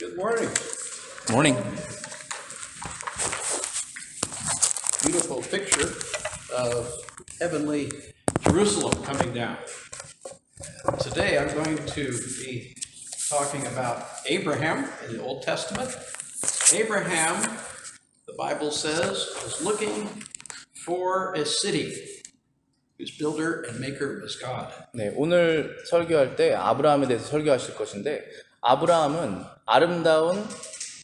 Good morning. Morning. Beautiful picture of heavenly Jerusalem coming down. Today I'm going to be talking about Abraham in the Old Testament. Abraham, the Bible says, was looking for a city whose builder and maker was God. 네, 오늘 설교할 때 아브라함에 대해서 설교하실 것인데 아브라함은 아름다운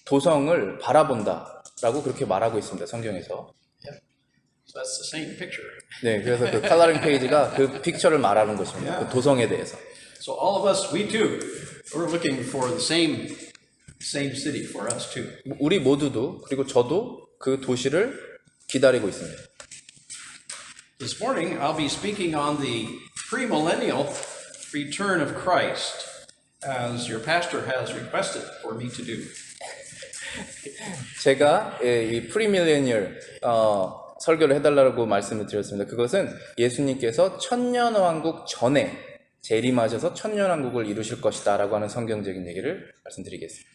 도성을 바라본다라고 그렇게 말하고 있습니다. 성경에서. So that's the same picture. 네, 그래서 그 컬러링 페이지가 그 픽처를 말하는 것입니다. 그 도성에 대해서. So all of us, we too, we're looking for the same city for us too. 우리 모두도 그리고 저도 그 도시를 기다리고 있습니다. This morning I'll be speaking on the premillennial return of Christ, as your pastor has requested for me to do. 제가 이 프리밀레니얼 설교를 해달라고 말씀을 드렸습니다. 그것은 예수님께서 천년왕국 전에 재림하셔서 천년왕국을 이루실 것이다 라고 하는 성경적인 얘기를 말씀드리겠습니다.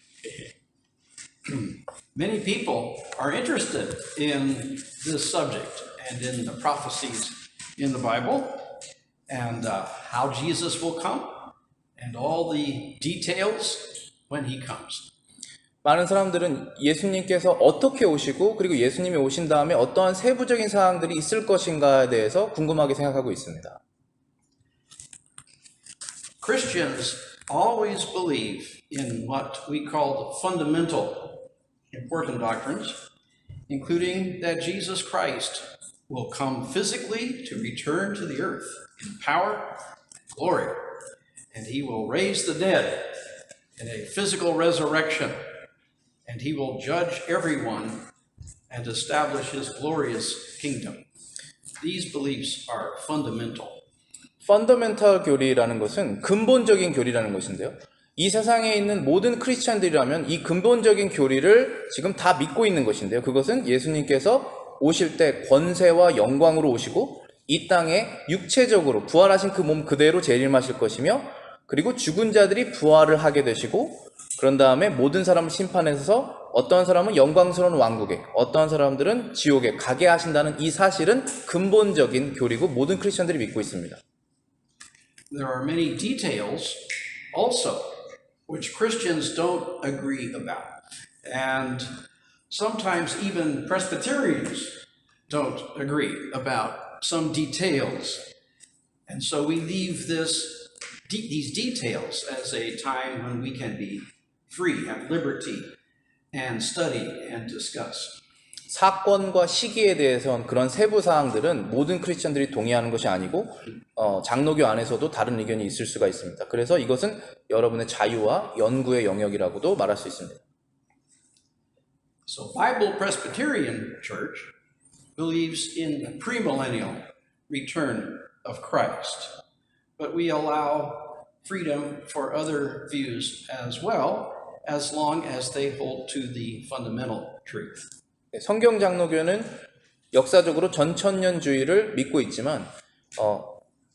Many people are interested in this subject and in the prophecies in the Bible and how Jesus will come and all the details when he comes. 많은 사람들은 예수님께서 어떻게 오시고 그리고 예수님이 오신 다음에 어떠한 세부적인 사항들이 있을 것인가에 대해서 궁금하게 생각하고 있습니다. Christians always believe in what we call the fundamental important doctrines, including that Jesus Christ will come physically to return to the earth in power and glory, and he will raise the dead in a physical resurrection, and he will judge everyone and establish his glorious kingdom. These beliefs are fundamental. 펀더멘탈 교리라는 것은 근본적인 교리라는 것인데요. 이 세상에 있는 모든 크리스찬들이라면 이 근본적인 교리를 지금 다 믿고 있는 것인데요. 그것은 예수님께서 오실 때 권세와 영광으로 오시고 이 땅에 육체적으로 부활하신 그 몸 그대로 재림하실 것이며 그리고 죽은 자들이 부활을 하게 되시고 그런 다음에 모든 사람을 심판해서 어떤 사람은 영광스러운 왕국에 어떤 사람들은 지옥에 가게 하신다는 이 사실은 근본적인 교리고 모든 크리스찬들이 믿고 있습니다. There are many details also which Christians don't agree about. And sometimes even Presbyterians don't agree about some details. And so we leave these details as a time when we can be free, have liberty, and study and discuss. 사건과 시기에 대해서는 그런 세부 사항들은 모든 크리스천들이 동의하는 것이 아니고 장로교 안에서도 다른 의견이 있을 수가 있습니다. 그래서 이것은 여러분의 자유와 연구의 영역이라고도 말할 수 있습니다. So Bible Presbyterian Church believes in the premillennial return of Christ, but we allow freedom for other views as well, as long as they hold to the fundamental truth. 성경 장로교는 역사적으로 전천년주의를 믿고 있지만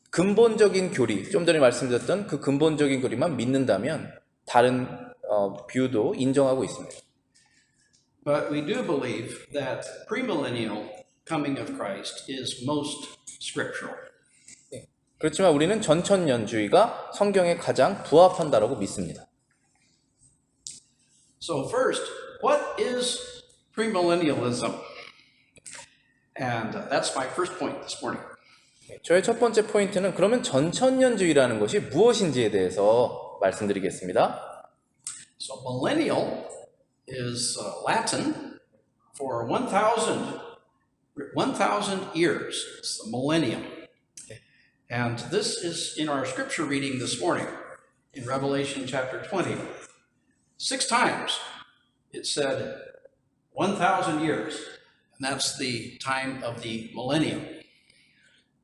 근본적인 교리, 좀 전에 말씀드렸던 그 근본적인 교리만 믿는다면 다른 뷰도 인정하고 있습니다. But we do believe that premillennial coming of Christ is most scriptural. 그렇지만 우리는 전천년주의가 성경에 가장 부합한다라고 믿습니다. So first, what is premillennialism? And that's my first point this morning. 저의 첫 번째 포인트는 그러면 전천년주의라는 것이 무엇인지에 대해서 말씀드리겠습니다. So millennial is Latin for 1,000 years. It's the millennium. And this is in our scripture reading this morning in Revelation chapter 20. 6 times it said 1,000 years, and that's the time of the millennium.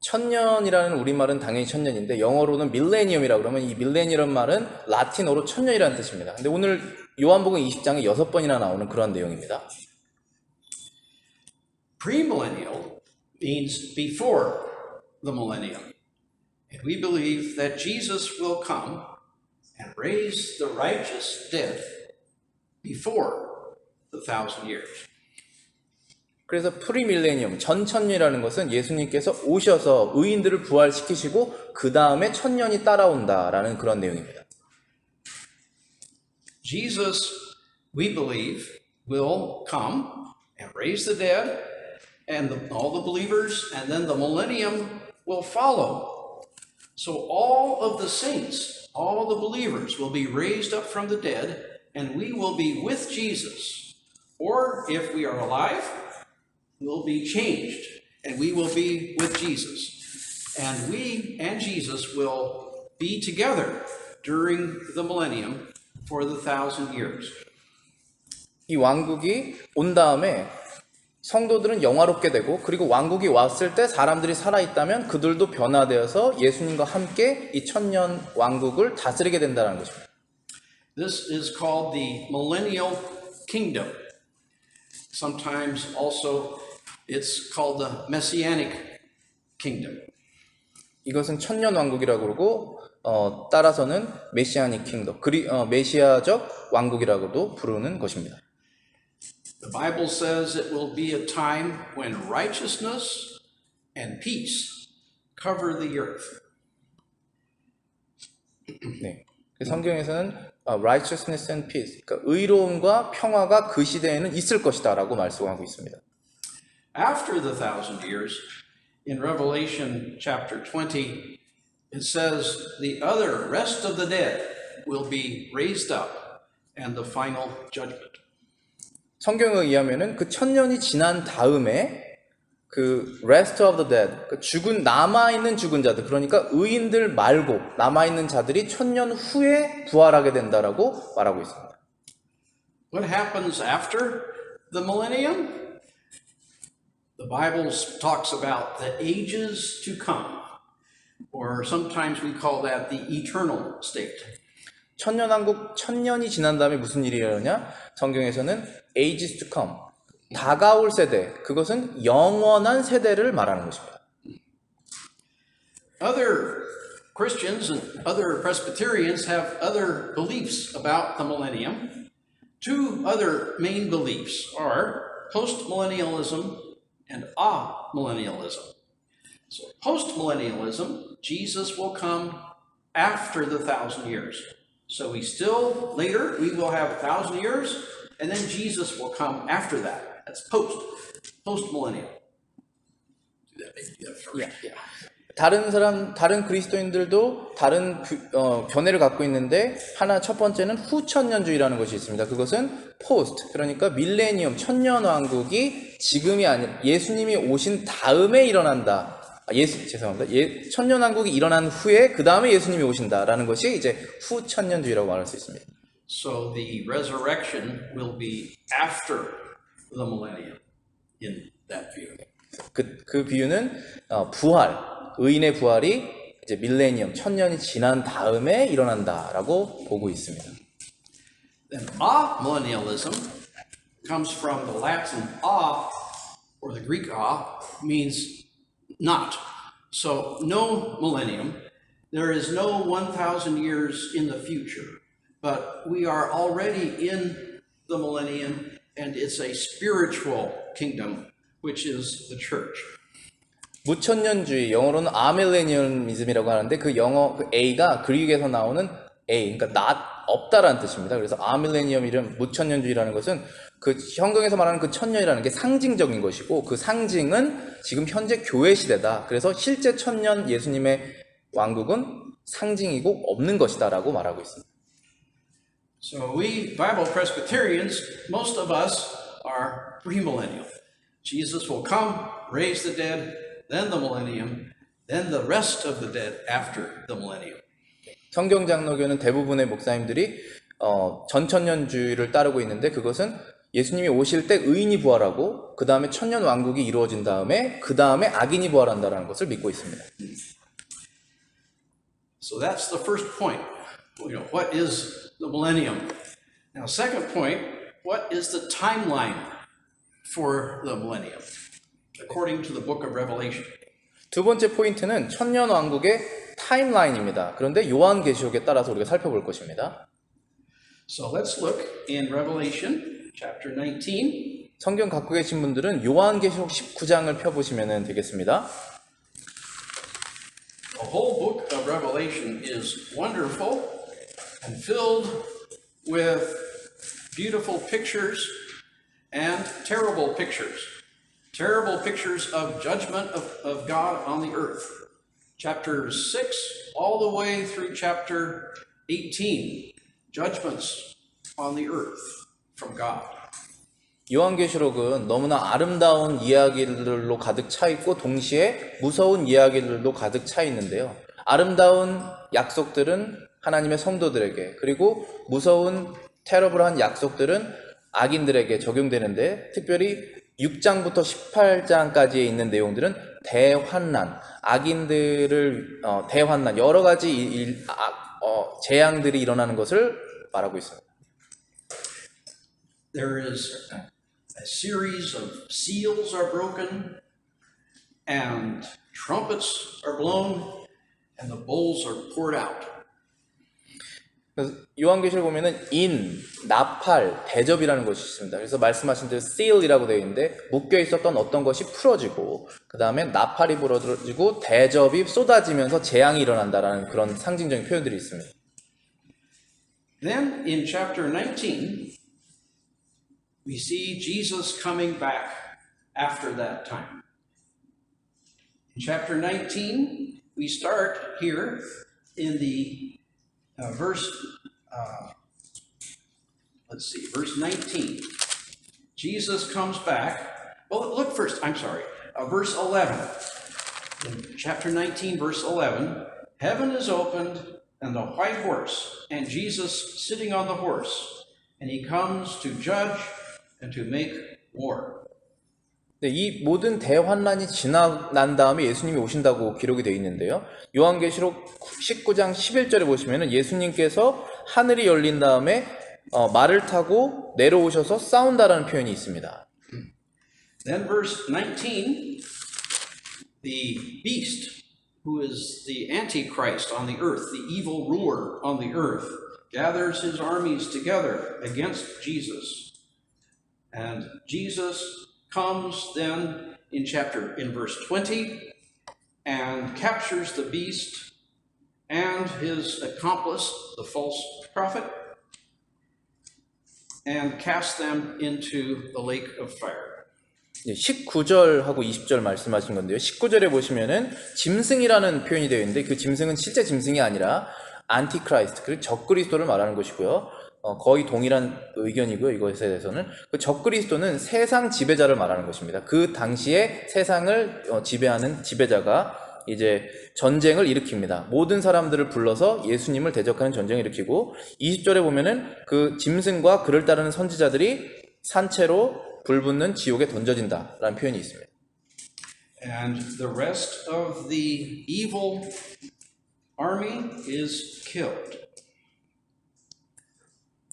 천년이라는 우리말은 당연히 천년인데 영어로는 밀레니엄이라고 그러면 이 밀레니엄 말은 라틴어로 천년이라는 뜻입니다. 근데 오늘 요한복음 20장에 6번이나 나오는 그런 내용입니다. Premillennial means before the millennium. And we believe that Jesus will come and raise the righteous dead before the 1,000 years. 그래서 프리밀레니엄, 전천년이라는 것은 예수님께서 오셔서 의인들을 부활시키시고 그 다음에 천년이 따라온다라는 그런 내용입니다. Jesus, we believe, will come and raise the dead, and all the believers, and then the millennium will follow. So all of the saints, all the believers will be raised up from the dead, and we will be with Jesus. Or if we are alive, we'll be changed, and we will be with Jesus. And we and Jesus will be together during the millennium for the 1,000 years. 이 왕국이 온 다음에 성도들은 영화롭게 되고 그리고 왕국이 왔을 때 사람들이 살아있다면 그들도 변화되어서 예수님과 함께 이 천년 왕국을 다스리게 된다는 것입니다. This is called the millennial kingdom. Sometimes also it's called the messianic kingdom. 이것은 천년 왕국이라고 그러고 따라서는 메시아닉 킹덤, 메시아적 왕국이라고도 부르는 것입니다. The Bible says it will be a time when righteousness and peace cover the earth. 네. 성경에서는 righteousness and peace, 그러니까 의로움과 평화가 그 시대에는 있을 것이다라고 말씀하고 있습니다. After the 1,000 years, in Revelation chapter 20, it says the other rest of the dead will be raised up and the final judgment. 성경에 의하면은 그 천년이 지난 다음에 그 rest of the dead, 그 남아있는 죽은 자들, 그러니까 의인들 말고 남아있는 자들이 천년 후에 부활하게 된다라고 말하고 있습니다. What happens after the millennium? The Bible talks about the ages to come, or sometimes we call that the eternal state. 천년이 지난 다음에 무슨 일이 일어나냐? 성경에서는 ages to come, 다가올 세대, 그것은 영원한 세대를 말하는 것입니다. Other Christians and other Presbyterians have other beliefs about the millennium. Two other main beliefs are postmillennialism and amillennialism. So postmillennialism, Jesus will come after the 1,000 years. So later we will have 1,000 years, and then Jesus will come after that. That's postmillennial. Do that first. 다른 그리스도인들도 다른 견해를 갖고 있는데 첫 번째는 후천년주의라는 것이 있습니다. 그것은 포스트, 그러니까 밀레니엄, 천년 왕국이 지금이 아니라 예수님이 오신 다음에 일어난다. 천년 왕국이 일어난 후에 그 다음에 예수님이 오신다라는 것이 이제 후천년주의라고 말할 수 있습니다. So the resurrection will be after the millennium in that view. 그 비유는 의인의 부활이 이제 밀레니엄, 천년이 지난 다음에 일어난다라고 보고 있습니다. Then amillennialism comes from the Latin a, or the Greek a, means not. So no millennium, there is no 1,000 years in the future, but we are already in the millennium, and it's a spiritual kingdom, which is the church. 무천년주의, 영어로는 아밀레니엄이즘이라고 하는데 그 영어 그 A가 그리스에서 나오는 A, 그러니까 not, 없다라는 뜻입니다. 그래서 아밀레니엄이란 무천년주의라는 것은 그 성경에서 말하는 그 천년이라는 게 상징적인 것이고 그 상징은 지금 현재 교회 시대다. 그래서 실제 천년 예수님의 왕국은 상징이고 없는 것이다라고 말하고 있습니다. So we Bible Presbyterians, most of us are premillennial. Jesus will come, raise the dead, then the millennium, then the rest of the dead after the millennium. 성경장로교는 대부분의 목사님들이 전천년주의를 따르고 있는데 그것은 예수님이 오실 때 의인이 부활하고 그 다음에 천년 왕국이 이루어진 다음에 그 다음에 악인이 부활한다는 것을 믿고 있습니다. So that's the first point. What is the millennium? Now, second point, what is the timeline for the millennium, according to the book of Revelation? 두 번째 포인트는 천년 왕국의 타임라인입니다. 그런데 요한계시록에 따라서 우리가 살펴볼 것입니다. So let's look in Revelation chapter 19. 성경 갖고 계신 분들은 요한계시록 19장을 펴보시면 되겠습니다. The whole book of Revelation is wonderful and filled with beautiful pictures and terrible pictures. Terrible pictures of judgment of God on the earth. Chapter 6 all the way through chapter 18. Judgments on the earth from God. 요한계시록은 너무나 아름다운 이야기들로 가득 차 있고 동시에 무서운 이야기들도 가득 차 있는데요. 아름다운 약속들은 하나님의 성도들에게, 그리고 무서운 테러블한 약속들은 악인들에게 적용되는데, 특별히 6장부터 18장까지에 있는 내용들은 대환난, 악인들을 대환난, 여러 가지 재앙들이 일어나는 것을 말하고 있습니다. There is a series of seals are broken, and trumpets are blown, and the bowls are poured out. 요한계시를 보면은 나팔, 대접이라는 것이 있습니다. 그래서 말씀하신 대로 seal이라고 되어 있는데 묶여 있었던 어떤 것이 풀어지고 그 다음에 나팔이 불어지고 대접이 쏟아지면서 재앙이 일어난다라는 그런 상징적인 표현들이 있습니다. Then in chapter 19, we see Jesus coming back after that time. In chapter 19, we start here in the verse 19. Jesus comes back. Well, look first, verse 11. In chapter 19, verse 11, heaven is opened, and the white horse, and Jesus sitting on the horse, and he comes to judge and to make war. 네, 이 모든 대환난이 지나난 다음에 예수님이 오신다고 기록이 되어 있는데요. 요한계시록 19장 11절에 보시면 예수님께서 하늘이 열린 다음에 말을 타고 내려오셔서 싸운다라는 표현이 있습니다. Then verse 19, the beast, who is the Antichrist on the earth, the evil ruler on the earth, gathers his armies together against Jesus. And Jesus comes then in verse 20 and captures the beast and his accomplice, the false prophet, and casts them into the lake of fire. 19절하고 20절 말씀하신 건데요. 19절에 보시면은 짐승이라는 표현이 되어 있는데 그 짐승은 실제 짐승이 아니라 안티크라이스트, 그리고 적그리스도를 말하는 것이고요. 거의 동일한 의견이고요. 이것에 대해서는 그 적그리스도는 세상 지배자를 말하는 것입니다. 그 당시에 세상을 지배하는 지배자가 이제 전쟁을 일으킵니다. 모든 사람들을 불러서 예수님을 대적하는 전쟁을 일으키고 20절에 보면은 그 짐승과 그를 따르는 선지자들이 산채로 불붙는 지옥에 던져진다라는 표현이 있습니다. And the rest of the evil army is killed.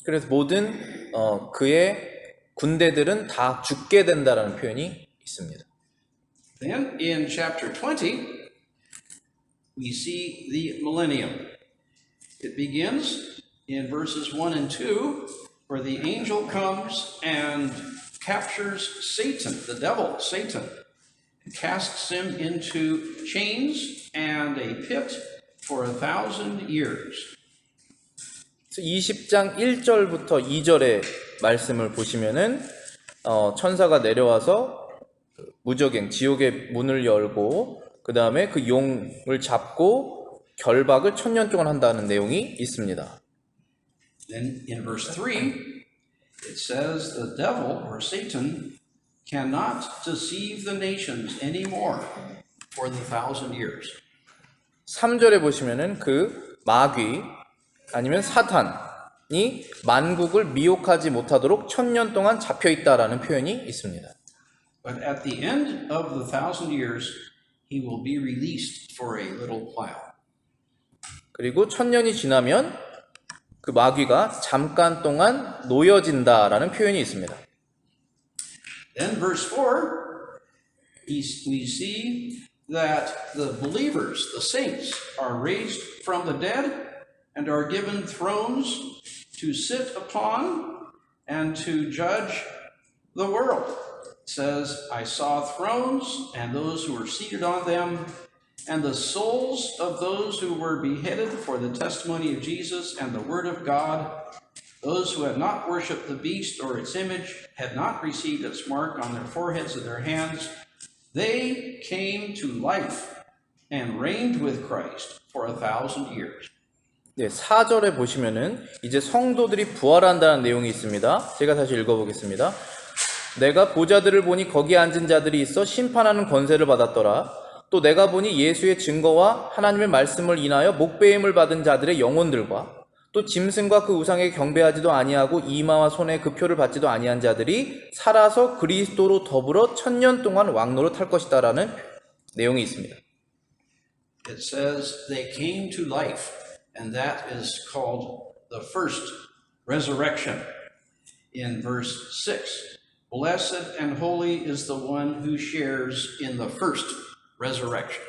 그래서 모든 그의 군대들은 다 죽게 된다라는 표현이 있습니다. Then in chapter 20, we see the millennium. It begins in verses 1 and 2, where the angel comes and captures Satan, the devil, Satan, and casts him into chains and a pit for 1,000 years. 20장 1절부터 2절의 말씀을 보시면은 천사가 내려와서 무저갱, 지옥의 문을 열고 그 다음에 그 용을 잡고 결박을 1000년 동안 한다는 내용이 있습니다. Then in verse 3, it says the devil, or Satan, cannot deceive the nations anymore for the 1,000 years. 3절에 보시면은 그 마귀 아니면 사탄이 만국을 미혹하지 못하도록 1000년 동안 잡혀 있다라는 표현이 있습니다. But at the end of the 1,000 years, he will be released for a little while. 그리고 1000년이 지나면 그 마귀가 잠깐 동안 놓여진다라는 표현이 있습니다. Then verse 4, we see that the believers, the saints, are raised from the dead and are given thrones to sit upon and to judge the world. It says, I saw thrones and those who were seated on them, and the souls of those who were beheaded for the testimony of Jesus and the word of God, those who had not worshipped the beast or its image, had not received its mark on their foreheads or their hands, they came to life and reigned with Christ for 1,000 years. 네, 4절에 보시면은 이제 성도들이 부활한다는 내용이 있습니다. 제가 다시 읽어보겠습니다. 내가 보좌들을 보니 거기에 앉은 자들이 있어 심판하는 권세를 받았더라. 또 내가 보니 예수의 증거와 하나님의 말씀을 인하여 목배임을 받은 자들의 영혼들과 또 짐승과 그 우상에 경배하지도 아니하고 이마와 손에 그 표를 받지도 아니한 자들이 살아서 그리스도로 더불어 1000년 동안 왕노릇할 것이다라는 내용이 있습니다. It says they came to life, and that is called the first resurrection in verse 6. Blessed and holy is the one who shares in the first resurrection.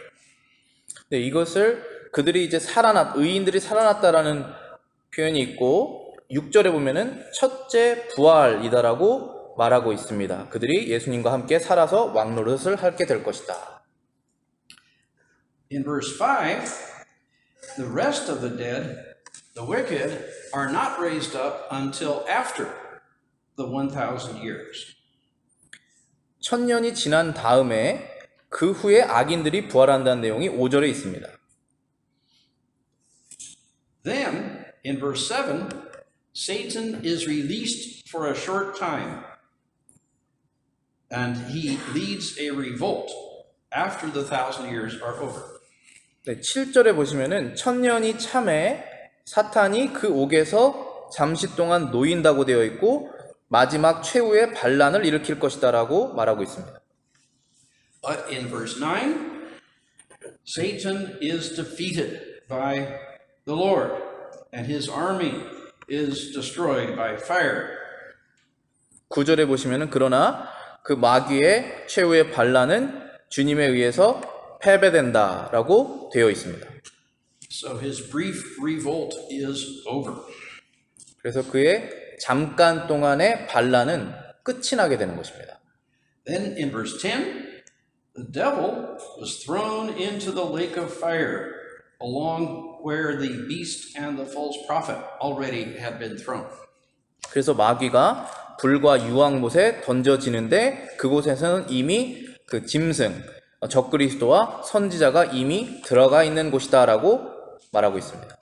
네, 이것을 그들이 이제 의인들이 살아났다라는 표현이 있고 6절에 보면은 첫째 부활이다라고 말하고 있습니다. 그들이 예수님과 함께 살아서 왕노릇을 하게 될 것이다. In verse 5, the rest of the dead, the wicked, are not raised up until after the 1,000 years. 1000년이 지난 다음에 그 후에 악인들이 부활한다는 내용이 5절에 있습니다. Then, in verse 7, Satan is released for a short time, and he leads a revolt after the 1,000 years are over. 네, 7절에 보시면은 1000년이 참에 사탄이 그 옥에서 잠시 동안 놓인다고 되어 있고 마지막 최후의 반란을 일으킬 것이다라고 말하고 있습니다. But in verse 9, Satan is defeated by the Lord, and his army is destroyed by fire. 9절에 보시면은 그러나 그 마귀의 최후의 반란은 주님에 의해서 패배된다라고 되어 있습니다. So his brief revolt is over. 그래서 그의 잠깐 동안의 반란은 끝이 나게 되는 것입니다. Then in verse 10, the devil was thrown into the lake of fire, along where the beast and the false prophet already had been thrown. 그래서 마귀가 불과 유황못에 던져지는데 그곳에서는 이미 그 짐승, 적그리스도와 선지자가 이미 들어가 있는 곳이다라고 말하고 있습니다.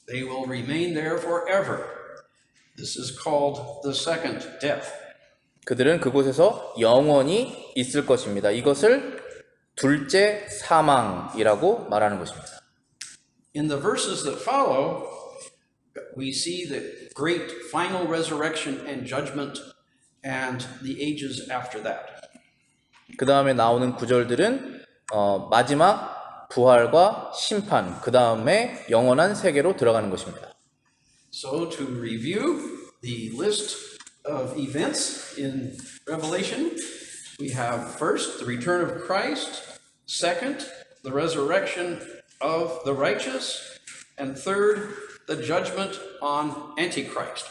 They will remain there forever. This is called the second death. 그들은 그곳에서 영원히 있을 것입니다. 이것을 둘째 사망이라고 말하는 것입니다. In the verses that follow, we see the great final resurrection and judgment and the ages after that. 그 다음에 나오는 구절들은 마지막 부활과 심판, 그 다음에 영원한 세계로 들어가는 것입니다. So to review the list of events in Revelation, we have first the return of Christ, second the resurrection of the righteous, and third the judgment on Antichrist.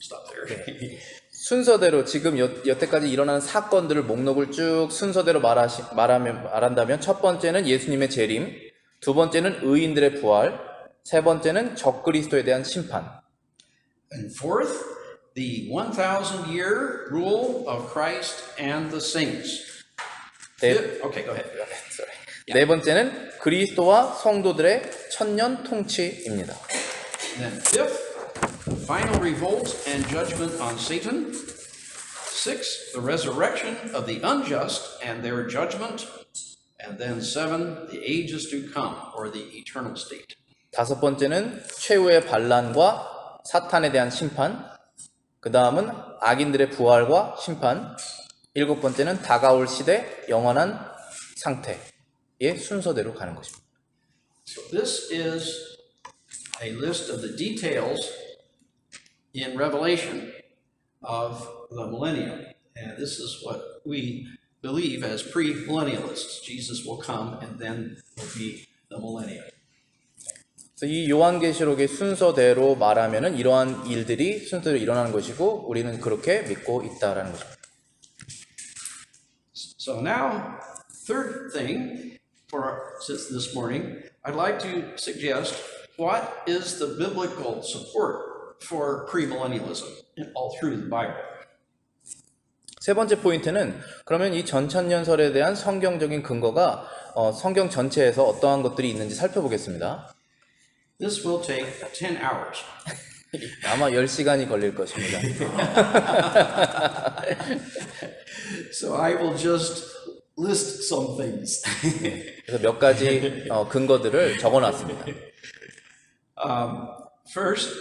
Stop there. 순서대로 지금 여태까지 일어난 사건들을 목록을 쭉 순서대로 말한다면 첫 번째는 예수님의 재림, 두 번째는 의인들의 부활, 세 번째는 적그리스도에 대한 심판. And fourth, the 1,000-year rule of Christ and the saints. Okay, go ahead. Sorry. 네 번째는 그리스도와 성도들의 1000년 통치입니다. And then fifth, the final revolt and judgment on Satan. Six, the resurrection of the unjust and their judgment. And then seven, the ages to come, or the eternal state. 다섯 번째는 최후의 반란과 사탄에 대한 심판. 그 다음은 악인들의 부활과 심판. 일곱 번째는 다가올 시대 영원한 상태의 순서대로 가는 것입니다. So this is a list of the details in Revelation of the millennium. And this is what we believe as pre-millennialists. Jesus will come and then will be the millennium. 그래서 이 요한계시록의 순서대로 말하면은 이러한 일들이 순서대로 일어나는 것이고 우리는 그렇게 믿고 있다라는 것입니다. So now, third thing since this morning, I'd like to suggest what is the biblical support for premillennialism all through the Bible. 세 번째 포인트는 그러면 이 전천년설에 대한 성경적인 근거가 성경 전체에서 어떠한 것들이 있는지 살펴보겠습니다. This will take 10 hours. 아마 10시간이 걸릴 것입니다. So I will just list some things. 그래서 몇 가지 근거들을 적어놨습니다. First,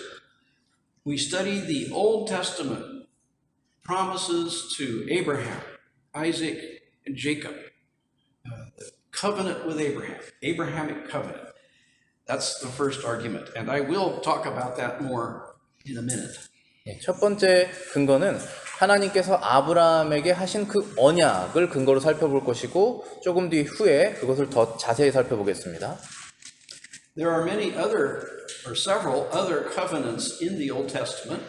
we study the Old Testament promises to Abraham, Isaac, and Jacob. The covenant with Abraham, Abrahamic covenant. That's the first argument, and I will talk about that more in a minute. 첫 번째 근거는 하나님께서 아브라함에게 하신 그 언약을 근거로 살펴볼 것이고 조금 뒤 후에 그것을 더 자세히 살펴보겠습니다. There are several other covenants in the Old Testament.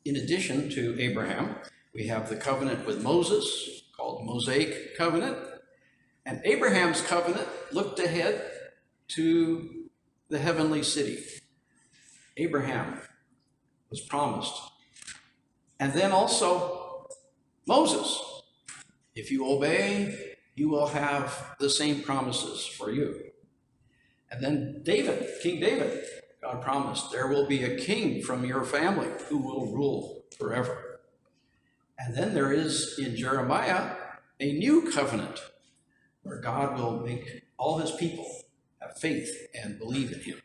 In addition to Abraham, we have the covenant with Moses, called the Mosaic covenant, and Abraham's covenant looked ahead to the heavenly city. Abraham was promised. And then also Moses. If you obey, you will have the same promises for you. And then David, King David, God promised, there will be a king from your family who will rule forever. And then there is in Jeremiah a new covenant where God will make all his people have faith and believe in him.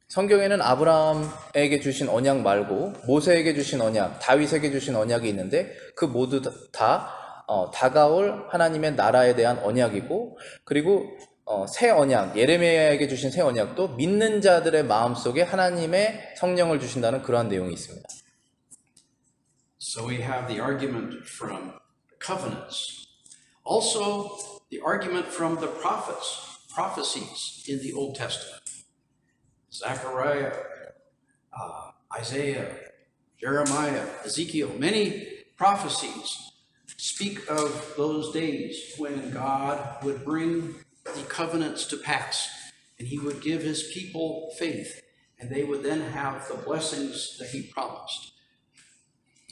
성경에는 아브라함에게 주신 언약 말고 모세에게 주신 언약, 다윗에게 주신 언약이 있는데 그 모두 다 다가올 하나님의 나라에 대한 언약이고 그리고 새 언약, 예레미야에게 주신 새 언약도 믿는 자들의 마음속에 하나님의 성령을 주신다는 그러한 내용이 있습니다. So we have the argument from covenants. Also the argument from the prophecies in the Old Testament. Zechariah, Isaiah, Jeremiah, Ezekiel, many prophecies speak of those days when God would bring the covenants to pass and he would give his people faith and they would then have the blessings that he promised.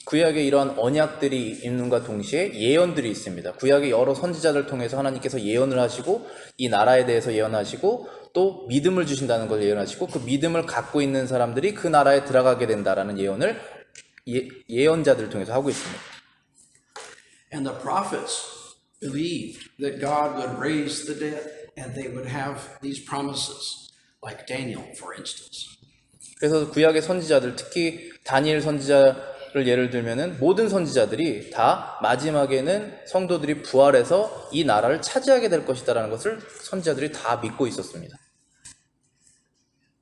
구약에 이러한 언약들이 있는과 동시에 예언들이 있습니다. 구약의 여러 선지자들 통해서 하나님께서 예언을 하시고 이 나라에 대해서 예언하시고 또 믿음을 주신다는 걸 예언하시고 그 믿음을 갖고 있는 사람들이 그 나라에 들어가게 된다라는 예언을 예언자들을 통해서 하고 있습니다. And the prophets believed that God would raise the dead and they would have these promises, like Daniel, for instance. 그래서 구약의 선지자들, 특히 다니엘 선지자를 예를 들면은 모든 선지자들이 다 마지막에는 성도들이 부활해서 이 나라를 차지하게 될 것이다라는 것을 선지자들이 다 믿고 있었습니다.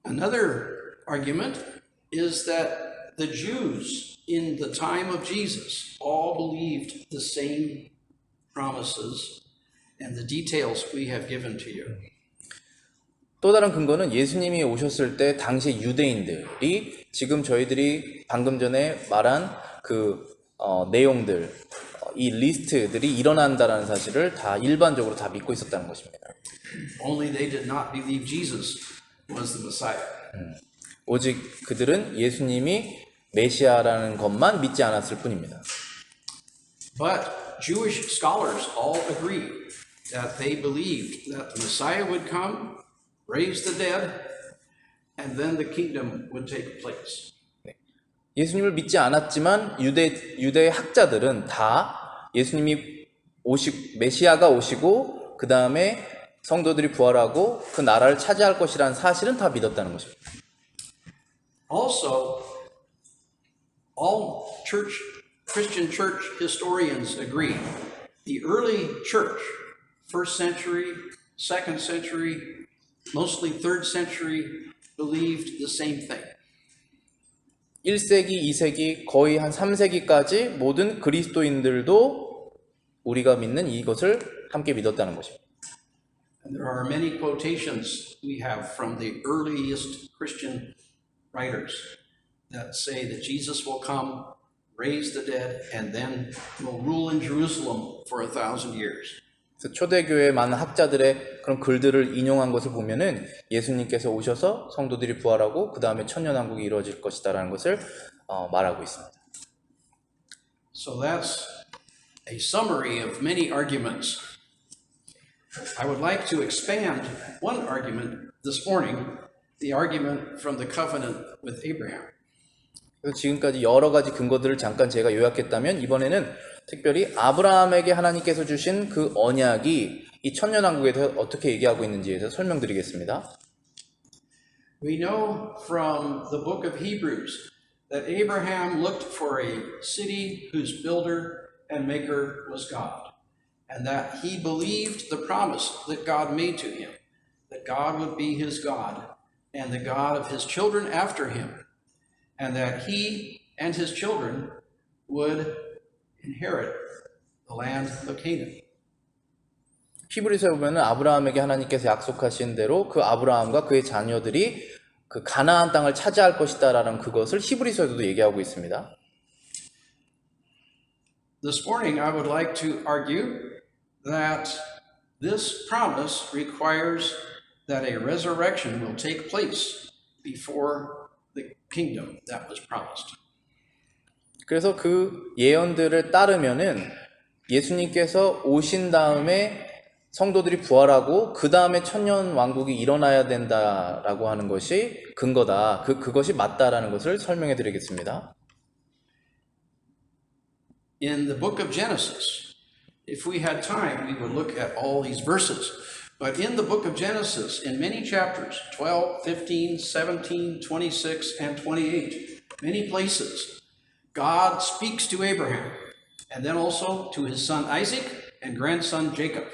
Another argument is that the Jews in the time of Jesus all believed the same promises and the details we have given to you. 또 다른 근거는 예수님이 오셨을 때 당시 유대인들이 지금 저희들이 방금 전에 말한 그 내용들, 이 리스트들이 일어난다라는 사실을 다 일반적으로 다 믿고 있었다는 것입니다. Only they did not believe Jesus was the Messiah. 오직 그들은 예수님이 메시아라는 것만 믿지 않았을 뿐입니다. But Jewish scholars all agree that they believed that the Messiah would come, raise the dead, and then the kingdom would take place. 예수님을 믿지 않았지만 유대 학자들은 다 예수님이 메시아가 오시고 그 다음에 성도들이 부활하고 그 나라를 차지할 것이라는 사실은 다 믿었다는 것입니다. Also, all Christian church historians agree. The early church, first century, second century, mostly third century, believed the same thing. 1세기, 2세기, 거의 한 3세기까지 모든 그리스도인들도 우리가 믿는 이것을 함께 믿었다는 것입니다. And there are many quotations we have from the earliest Christian writers that say that Jesus will come, raise the dead, and then will rule in Jerusalem for 1,000 years. 그래서 초대교회 많은 학자들의 그런 글들을 인용한 것을 보면은 예수님께서 오셔서 성도들이 부활하고 그 다음에 천년왕국이 이루어질 것이다라는 것을 말하고 있습니다. So that's a summary of many arguments. I would like to expand one argument this morning, the argument from the covenant with Abraham. 그래서 지금까지 여러 가지 근거들을 잠깐 제가 요약했다면 이번에는 특별히 아브라함에게 하나님께서 주신 그 언약이 이 천년왕국에 대해서 어떻게 얘기하고 있는지에 대해서 설명드리겠습니다. We know from the book of Hebrews that Abraham looked for a city whose builder and maker was God, and that he believed the promise that God made to him, that God would be his God and the God of his children after him, and that he and his children would inherit the land of Canaan. 히브리서에 보면은 아브라함에게 하나님께서 약속하신 대로 그 아브라함과 그의 자녀들이 그 가나안 땅을 차지할 것이다라는 그것을 히브리서에도 얘기하고 있습니다. This morning I would like to argue that this promise requires that a resurrection will take place before the kingdom that was promised. 그래서 그 예언들을 따르면은 예수님께서 오신 다음에 성도들이 부활하고 그 다음에 천년 왕국이 일어나야 된다라고 하는 것이 근거다. 그것이 맞다라는 것을 설명해 드리겠습니다. In the book of Genesis, if we had time, we would look at all these verses. But in the book of Genesis, in many chapters, 12, 15, 17, 26, and 28, many places, God speaks to Abraham, and then also to his son Isaac and grandson Jacob.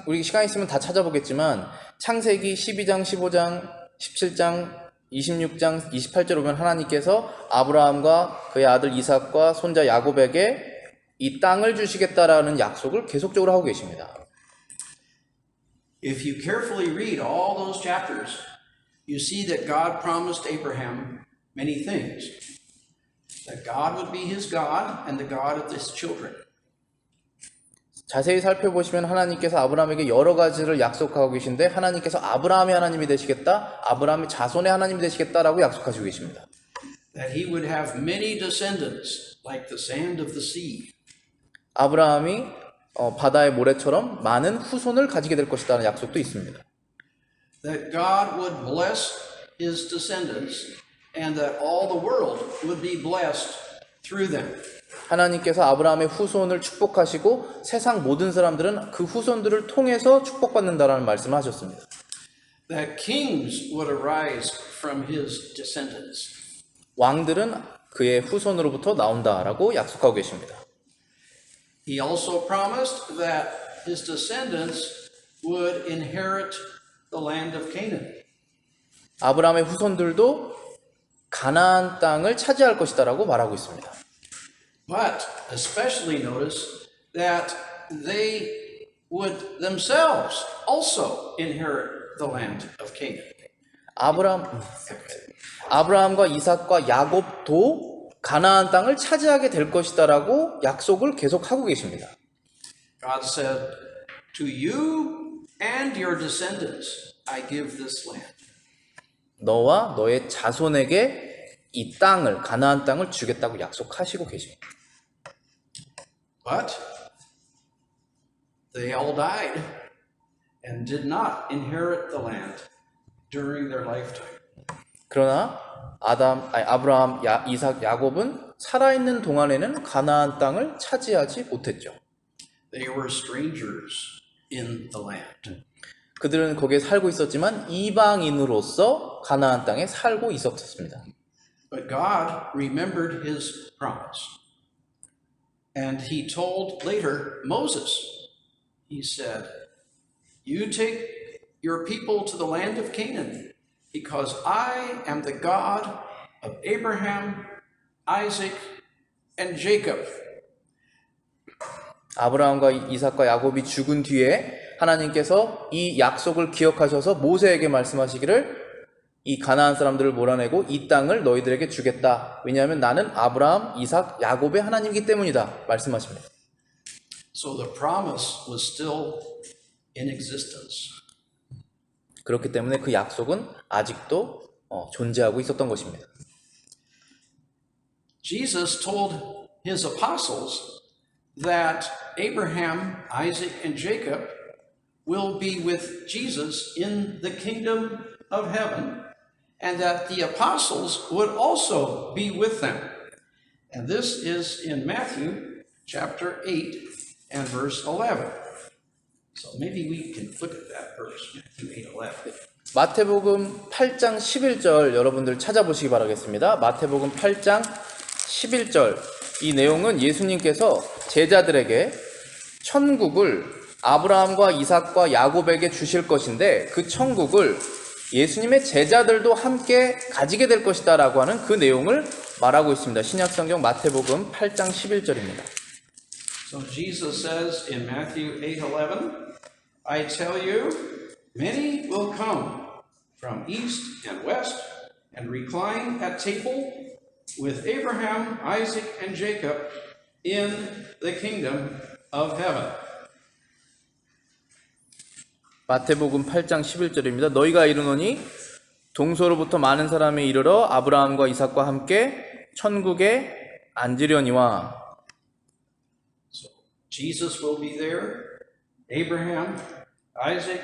우리 시간 있으면 다 찾아보겠지만 창세기 12장, 15장, 17장, 26장, 28절 보면 하나님께서 아브라함과 그의 아들 이삭과 손자 야곱에게 이 땅을 주시겠다라는 약속을 계속적으로 하고 계십니다. If you carefully read all those chapters, you see that God promised Abraham many things. That God would be his God and the God of his children. 자세히 살펴보시면 하나님께서 아브라함에게 여러 가지를 약속하고 계신데 하나님께서 아브라함의 하나님이 되시겠다, 아브라함의 자손의 하나님이 되시겠다라고 약속하시고 계십니다. That he would have many descendants like the sand of the sea. 아브라함이 바다의 모래처럼 많은 후손을 가지게 될 것이라는 약속도 있습니다. That God would bless his descendants and that all the world would be blessed through them. 하나님께서 아브라함의 후손을 축복하시고 세상 모든 사람들은 그 후손들을 통해서 축복받는다라는 말씀을 하셨습니다. That kings would arise from his descendants. 왕들은 그의 후손으로부터 나온다라고 약속하고 계십니다. He also promised that his descendants would inherit the land of Canaan. 아브라함의 후손들도 가나안 땅을 차지할 것이다라고 말하고 있습니다. But especially notice that they would themselves also inherit the land of Canaan. 아브라함과 이삭과 야곱도 가나안 땅을 차지하게 될 것이다라고 약속을 계속하고 계십니다. God said, "To you and your descendants I give this land." 너와 너의 자손에게 이 땅을 가나안 땅을 주겠다고 약속하시고 계십니다. But they all died and did not inherit the land during their lifetime. 그러나 아브라함, 이삭, 야곱은 살아있는 동안에는 가나안 땅을 차지하지 못했죠. They were strangers in the land. 그들은 거기에 살고 있었지만 이방인으로서 가나안 땅에 살고 있었습니다. But God remembered his promise. And he told later Moses, he said, "You take your people to the land of Canaan, because I am the God of Abraham, Isaac, and Jacob." 아브라함과 이삭과 야곱이 죽은 뒤에 하나님께서 이 약속을 기억하셔서 모세에게 말씀하시기를 이 가나안 사람들을 몰아내고 이 땅을 너희들에게 주겠다. 왜냐하면 나는 아브라함, 이삭, 야곱의 하나님이기 때문이다. 말씀하십니다. So the promise was still in existence. 그렇기 때문에 그 약속은 아직도 존재하고 있었던 것입니다. Jesus told his apostles that Abraham, Isaac, and Jacob will be with Jesus in the kingdom of heaven, and that the apostles would also be with them. And this is in Matthew chapter 8 and verse 11. So maybe we can look at that verse, Matthew 8:11. 마태복음 8장 11절 여러분들 찾아보시기 바라겠습니다. 마태복음 8장 11절 이 내용은 예수님께서 제자들에게 천국을 아브라함과 이삭과 야곱에게 주실 것인데 그 천국을 예수님의 제자들도 함께 가지게 될 것이다 라고 하는 그 내용을 말하고 있습니다. 신약성경 마태복음 8장 11절입니다. So Jesus says in Matthew 8:11, I tell you, many will come from east and west and recline at table with Abraham, Isaac, and Jacob in the kingdom of heaven. 마태복음 8장 11절입니다. 너희가 이르노니 동서로부터 많은 사람이 이르러 아브라함과 이삭과 함께 천국에 앉으려니와. So Jesus will be there, Abraham, Isaac,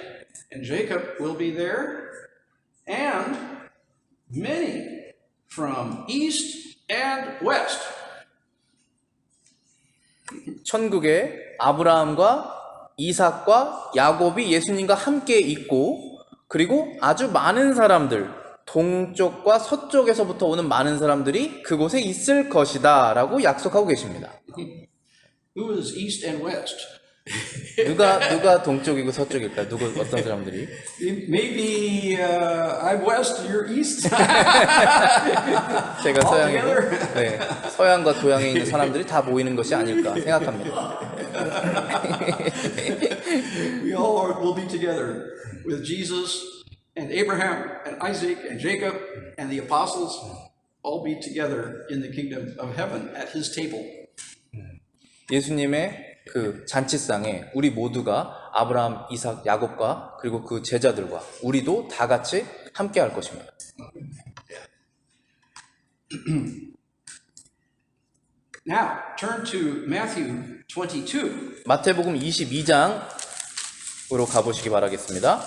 and Jacob will be there, and many from east and west. 천국에 아브라함과 이삭과 야곱이 예수님과 함께 있고 그리고 아주 많은 사람들 동쪽과 서쪽에서부터 오는 많은 사람들이 그곳에 있을 것이다 라고 약속하고 계십니다. Who is east and west? 누가 동쪽이고 서쪽일까요? 어떤 사람들이? Maybe I'm west, you're east. 제가 서양이고 네, 서양과 동양에 있는 사람들이 다 모이는 것이 아닐까 생각합니다. We all will be together with Jesus and Abraham and Isaac and Jacob and the apostles all be together in the kingdom of heaven at his table. 예수님의 그 잔치상에 우리 모두가 아브라함, 이삭, 야곱과 그리고 그 제자들과 우리도 다 같이 함께 할 것입니다. Now, turn to Matthew 22. 마태복음 22장으로 가보시기 바라겠습니다.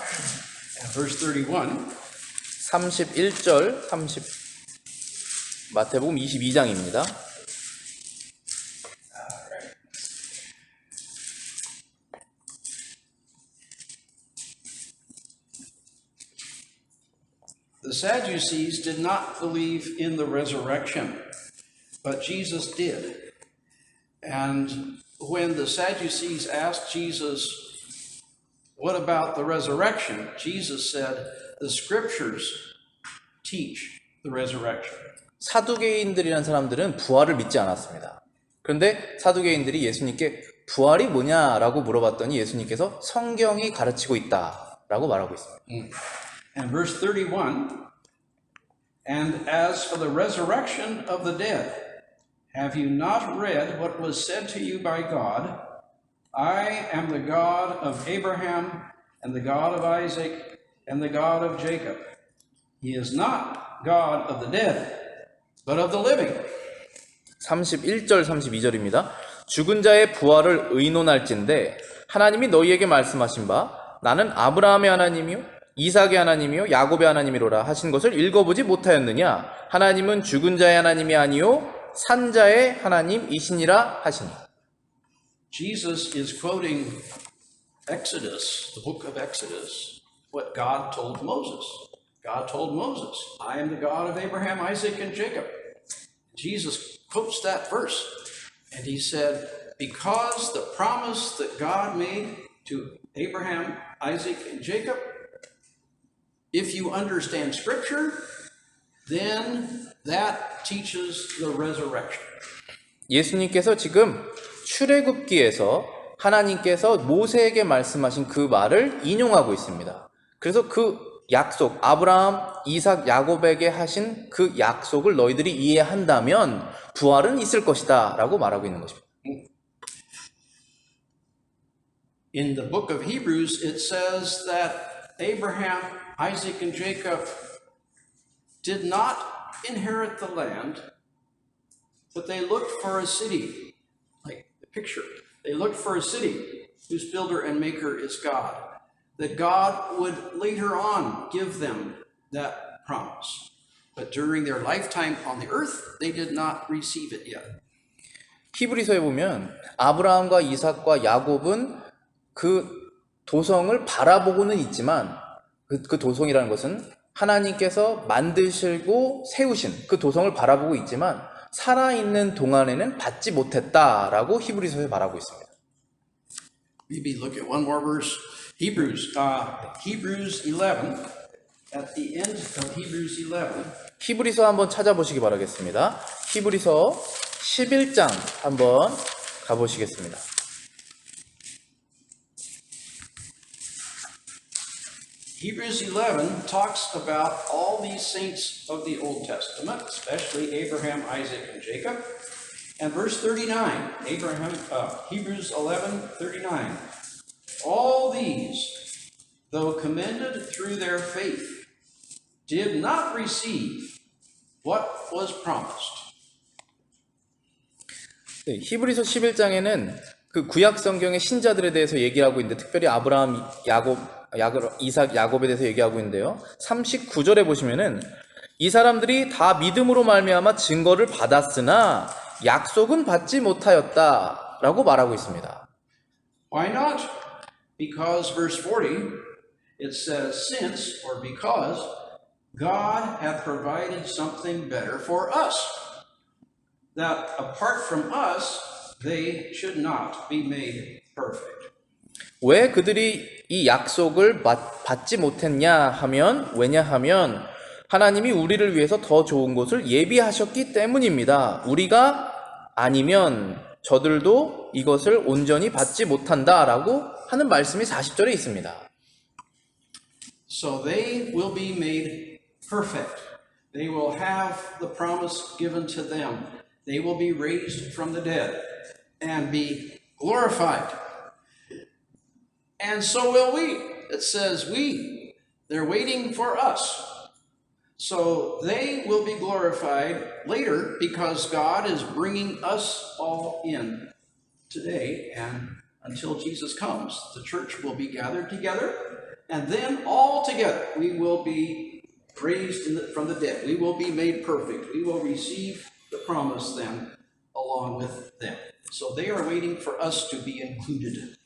Verse 31. 31절, 마태복음 22장입니다. The Sadducees did not believe in the resurrection, but Jesus did. And when the Sadducees asked Jesus, what about the resurrection? Jesus said, the scriptures teach the resurrection. 사두개인들이라는 사람들은 부활을 믿지 않았습니다. 그런데 사두개인들이 예수님께 부활이 뭐냐라고 물어봤더니 예수님께서 성경이 가르치고 있다라고 말하고 있습니다. And verse 31, and as for the resurrection of the dead, have you not read what was said to you by God? I am the God of Abraham and the God of Isaac and the God of Jacob. He is not God of the dead, but of the living. 31절 32절입니다. 죽은 자의 부활을 의논할진대 하나님이 너희에게 말씀하신 바 나는 아브라함의 하나님이요 이삭의 하나님이요 야곱의 하나님이로라 하신 것을 읽어보지 못하였느냐? 하나님은 죽은 자의 하나님이 아니요 산 자의 하나님이시니라 하시니. Jesus is quoting Exodus, the book of Exodus, what God told Moses. God told Moses, I am the God of Abraham, Isaac, and Jacob. Jesus quotes that verse, and he said, because the promise that God made to Abraham, Isaac, and Jacob, if you understand Scripture, then that teaches the resurrection. 예수님께서 지금 출애굽기에서 하나님께서 모세에게 말씀하신 그 말을 인용하고 있습니다. 그래서 그 약속, 아브라함, 이삭, 야곱에게 하신 그 약속을 너희들이 이해한다면 부활은 있을 것이다 라고 말하고 있는 것입니다. In the book of Hebrews, it says that Abraham, Isaac, and Jacob did not inherit the land, but they looked for a city, like the picture. They looked for a city whose builder and maker is God, that God would later on give them that promise. But during their lifetime on the earth, they did not receive it yet. 히브리서에 보면 아브라함과 이삭과 야곱은 그 도성을 바라보고는 있지만 그 도성이라는 것은 하나님께서 만드시고 세우신 그 도성을 바라보고 있지만 살아있는 동안에는 받지 못했다라고 히브리서에 말하고 있습니다. Maybe look at one more verse. Hebrews 11. At the end of Hebrews 11. 히브리서 한번 찾아보시기 바라겠습니다. 히브리서 11장 한번 가보시겠습니다. Hebrews 11 talks about all these saints of the Old Testament, especially Abraham, Isaac, and Jacob. And verse 39, Hebrews 11:39. All these, though commended through their faith, did not receive what was promised. 네, 히브리서 11장에는 그 구약 성경의 신자들에 대해서 얘기하고 있는데 특별히 아브라함, 이삭, 야곱에 대해서 얘기하고 있는데요. 39절에 보시면은 이 사람들이 다 믿음으로 말미암아 증거를 받았으나 약속은 받지 못하였다라고 말하고 있습니다. Why not? Because verse 40, it says, since or because God hath provided something better for us, that apart from us, they should not be made perfect. 왜 그들이 이 약속을 받지 못했냐 하면 왜냐하면 하나님이 우리를 위해서 더 좋은 것을 예비하셨기 때문입니다. 우리가 아니면 저들도 이것을 온전히 받지 못한다라고 하는 말씀이 40절에 있습니다. So they will be made perfect. They will have the promise given to them. They will be raised from the dead and be glorified. And so will we. It says we. They're waiting for us. So they will be glorified later because God is bringing us all in today and until Jesus comes. The church will be gathered together and then all together we will be raised from the dead. We will be made perfect. We will receive the promise then along with them. So they are waiting for us to be included.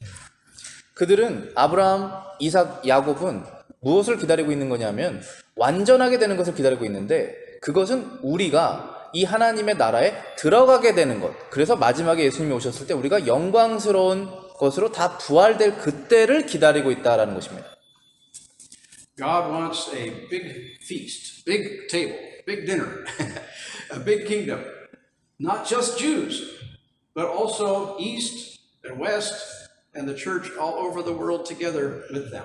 그들은 아브라함, 이삭, 야곱은 무엇을 기다리고 있는 거냐면 완전하게 되는 것을 기다리고 있는데 그것은 우리가 이 하나님의 나라에 들어가게 되는 것. 그래서 마지막에 예수님이 오셨을 때 우리가 영광스러운 것으로 다 부활될 그때를 기다리고 있다라는 것입니다. God wants a big feast, big table, big dinner, a big kingdom. Not just Jews, but also East and West and the church all over the world together with them.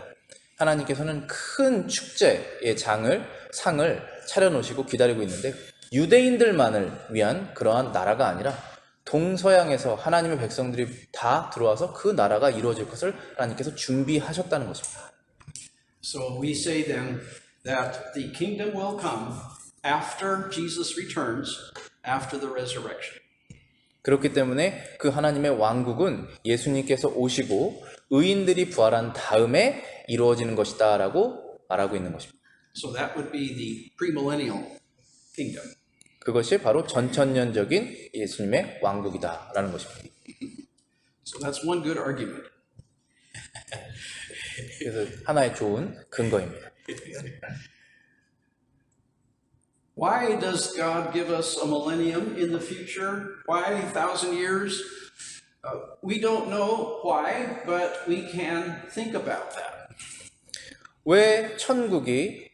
하나님께서는 큰 축제의 상을 차려놓으시고 기다리고 있는데 유대인들만을 위한 그러한 나라가 아니라 동서양에서 하나님의 백성들이 다 들어와서 그 나라가 이루어질 것을 하나님께서 준비하셨다는 것입니다. So we say then that the kingdom will come after Jesus returns, after the resurrection. 그렇기 때문에 그 하나님의 왕국은 예수님께서 오시고 의인들이 부활한 다음에 이루어지는 것이다 라고 말하고 있는 것입니다. So that would be the premillennial kingdom. 그것이 바로 전천년적인 예수님의 왕국이다 라는 것입니다. So that's one good argument. 그래서 하나의 좋은 근거입니다. Why does God give us a millennium in the future? Why 1,000 years? We don't know why, but we can think about that. 왜 천국이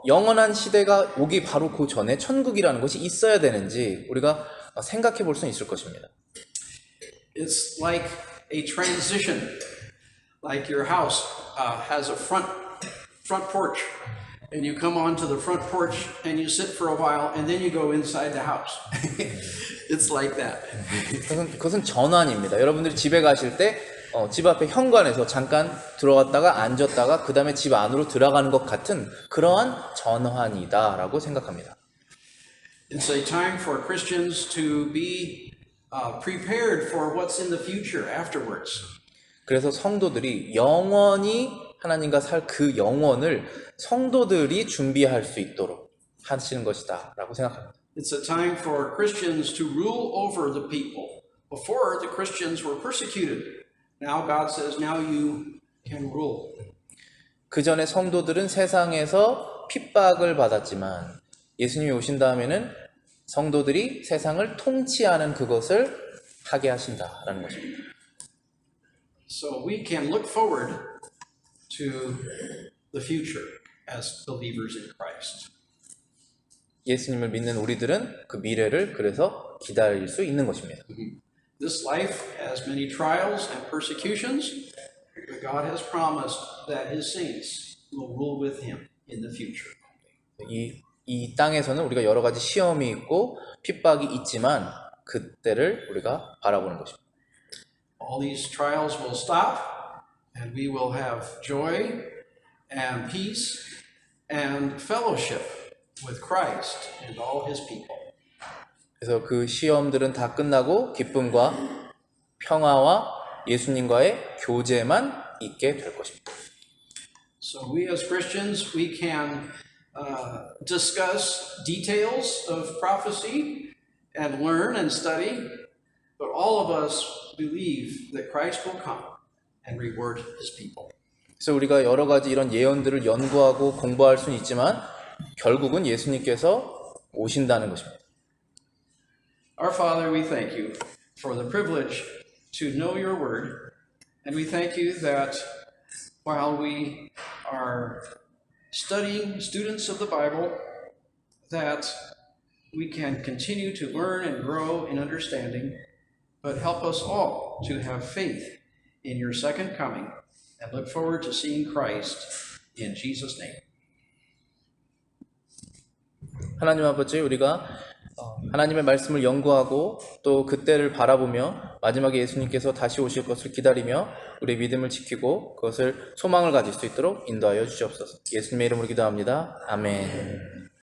영원한 시대가 오기 바로 그 전에 천국이라는 것이 있어야 되는지 우리가 생각해 볼 수 있을 것입니다. It's like a transition, like your house has a front porch, and you come onto the front porch and you sit for a while, and then you go inside the house. It's like that. 그것은 전환입니다. 여러분들이 집에 가실 때 집 앞에 현관에서 잠깐 들어갔다가 앉았다가 그 다음에 집 안으로 들어가는 것 같은 그러한 전환이다라고 생각합니다. It's a time for Christians to be prepared for what's in the future afterwards. 그래서 성도들이 영원히 하나님과 살 그 영원을 성도들이 준비할 수 있도록 하시는 것이다 라고 생각합니다. It's a time for Christians to rule over the people. Before, the Christians were persecuted. Now God says, now you can rule. 그 전에 성도들은 세상에서 핍박을 받았지만 예수님이 오신 다음에는 성도들이 세상을 통치하는 그것을 하게 하신다라는 것입니다. So we can look forward to the future as believers in Christ. 예수님을 믿는 우리들은 그 미래를 그래서 기다릴 수 있는 것입니다. This life has many trials and persecutions, but God has promised that His saints will rule with Him in the future. 이 땅에서는 우리가 여러 가지 시험이 있고 핍박이 있지만 그때를 우리가 바라보는 것입니다. All these trials will stop, and we will have joy and peace and fellowship with Christ and all His people. 그래서 그 시험들은 다 끝나고 기쁨과 평화와 예수님과의 교제만 있게 될 것입니다. So we as Christians, we can discuss details of prophecy and learn and study, but all of us believe that Christ will come and reward His people. 그래서 우리가 여러 가지 이런 예언들을 연구하고 공부할 수는 있지만 결국은 예수님께서 오신다는 것입니다. Our Father, we thank you for the privilege to know your word, and we thank you that while we are studying students of the Bible, that we can continue to learn and grow in understanding, but help us all to have faith in your second coming and look forward to seeing Christ in Jesus' name. 하나님 아버지, 우리가 하나님의 말씀을 연구하고 또 그때를 바라보며 마지막에 예수님께서 다시 오실 것을 기다리며 우리의 믿음을 지키고 그것을 소망을 가질 수 있도록 인도하여 주시옵소서. 예수님의 이름으로 기도합니다. 아멘.